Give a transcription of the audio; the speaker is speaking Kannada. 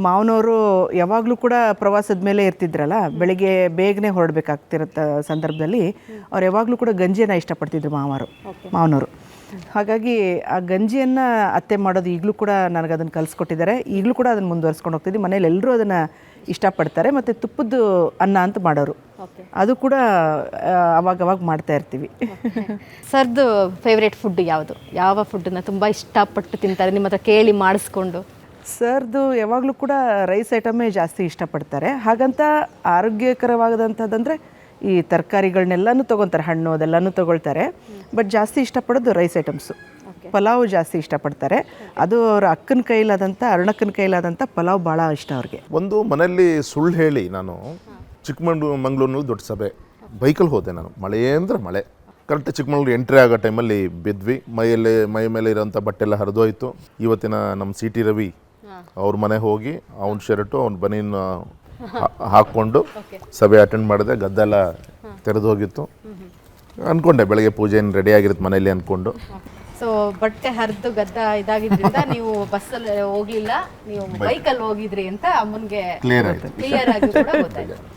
ಮಾವನವರು ಯಾವಾಗಲೂ ಕೂಡ ಪ್ರವಾಸದ ಮೇಲೆ ಇರ್ತಿದ್ರಲ್ಲ, ಬೆಳಿಗ್ಗೆ ಬೇಗನೆ ಹೊರಡಬೇಕಾಗ್ತಿರತ್ತ ಸಂದರ್ಭದಲ್ಲಿ ಅವ್ರು ಯಾವಾಗಲೂ ಕೂಡ ಗಂಜಿಯನ್ನು ಇಷ್ಟಪಡ್ತಿದ್ರು ಮಾವನವರು. ಹಾಗಾಗಿ ಆ ಗಂಜಿಯನ್ನು ಅತ್ತೆ ಮಾಡೋದು ಈಗಲೂ ಕೂಡ ನನಗೆ ಅದನ್ನು ಕಲಿಸ್ಕೊಟ್ಟಿದ್ದಾರೆ. ಈಗಲೂ ಕೂಡ ಅದನ್ನು ಮುಂದುವರ್ಸ್ಕೊಂಡು ಹೋಗ್ತಿದ್ವಿ. ಮನೇಲಿ ಎಲ್ಲರೂ ಅದನ್ನು ಇಷ್ಟಪಡ್ತಾರೆ. ಮತ್ತು ತುಪ್ಪದ್ದು ಅನ್ನ ಅಂತ ಮಾಡೋರು, ಅದು ಕೂಡ ಅವಾಗವಾಗ ಮಾಡ್ತಾ ಇರ್ತೀವಿ. ಸರ್ದು ಫೇವ್ರೇಟ್ ಫುಡ್ ಯಾವುದು? ಯಾವ ಫುಡ್ಡನ್ನು ತುಂಬ ಇಷ್ಟಪಟ್ಟು ತಿಂತಾರೆ ನಿಮ್ಮ ಹತ್ರ ಕೇಳಿ ಮಾಡಿಸ್ಕೊಂಡು? ಸರ್ದು ಯಾವಾಗಲೂ ಕೂಡ ರೈಸ್ ಐಟಮೇ ಜಾಸ್ತಿ ಇಷ್ಟಪಡ್ತಾರೆ. ಹಾಗಂತ ಆರೋಗ್ಯಕರವಾದಂಥದ್ದಂದರೆ ಈ ತರಕಾರಿಗಳನ್ನೆಲ್ಲನೂ ತೊಗೊತಾರೆ, ಹಣ್ಣು ಅದೆಲ್ಲನೂ ತೊಗೊಳ್ತಾರೆ. ಬಟ್ ಜಾಸ್ತಿ ಇಷ್ಟಪಡೋದು ರೈಸ್ ಐಟಮ್ಸು. ಪಲಾವು ಜಾಸ್ತಿ ಇಷ್ಟಪಡ್ತಾರೆ. ಅದು ಅವರ ಅಕ್ಕನ ಕೈಲಾದಂಥ ಅರುಣಕ್ಕನ ಕೈಲಾದಂಥ ಪಲಾವ್ ಭಾಳ ಇಷ್ಟ ಅವ್ರಿಗೆ. ಒಂದು ಮನೆಯಲ್ಲಿ ಸುಳ್ಳು ಹೇಳಿ ನಾನು ಚಿಕ್ಕಮಂಗ್ಳೂರಿನಲ್ಲಿ ದೊಡ್ಡ ಸಭೆ ಬೈಕಲ್ಲಿ ಹೋದೆ. ನಾನು ಮಳೆ ಅಂದರೆ ಮಳೆ, ಕರೆಕ್ಟ್ ಚಿಕ್ಕಮಂಗ್ಳೂರು ಎಂಟ್ರಿ ಆಗೋ ಟೈಮಲ್ಲಿ ಬಿದ್ವಿ. ಮೈ ಮೇಲೆ ಇರೋಂಥ ಬಟ್ಟೆ ಎಲ್ಲ ಹರಿದೋಯ್ತು. ಇವತ್ತಿನ ನಮ್ಮ ಸಿ ಟಿ ರವಿ ಅವ್ರ ಮನೆ ಹೋಗಿ ಅವ್ನ ಶರ್ಟು ಅವ್ನ ಬನೀನ್ ಹಾಕ್ಕೊಂಡು ಸಭೆ ಅಟೆಂಡ್ ಮಾಡಿದೆ. ಗದ್ದೆಲ್ಲ ತೆರೆದು ಹೋಗಿತ್ತು. ಅಂದ್ಕೊಂಡೆ ಬೆಳಗ್ಗೆ ಪೂಜೆ ಏನು ರೆಡಿ ಆಗಿರುತ್ತೆ ಮನೇಲಿ ಅಂದ್ಕೊಂಡು. ಸೊ ಬಟ್ಟೆ ಹರಿದು ಗದ್ದ ಇದಾಗಿದ್ದರಿಂದ ನೀವು ಬಸ್ಸಲ್ಲಿ ಹೋಗ್ಲಿಲ್ಲ, ನೀವು ಬೈಕಲ್ಲಿ ಹೋಗಿದ್ರಿ ಅಂತ ಅಮ್ಮನಿಗೆ ಕ್ಲಿಯರ್ ಆಗಿ ಕೂಡ ಗೊತ್ತಾಯ್ತು.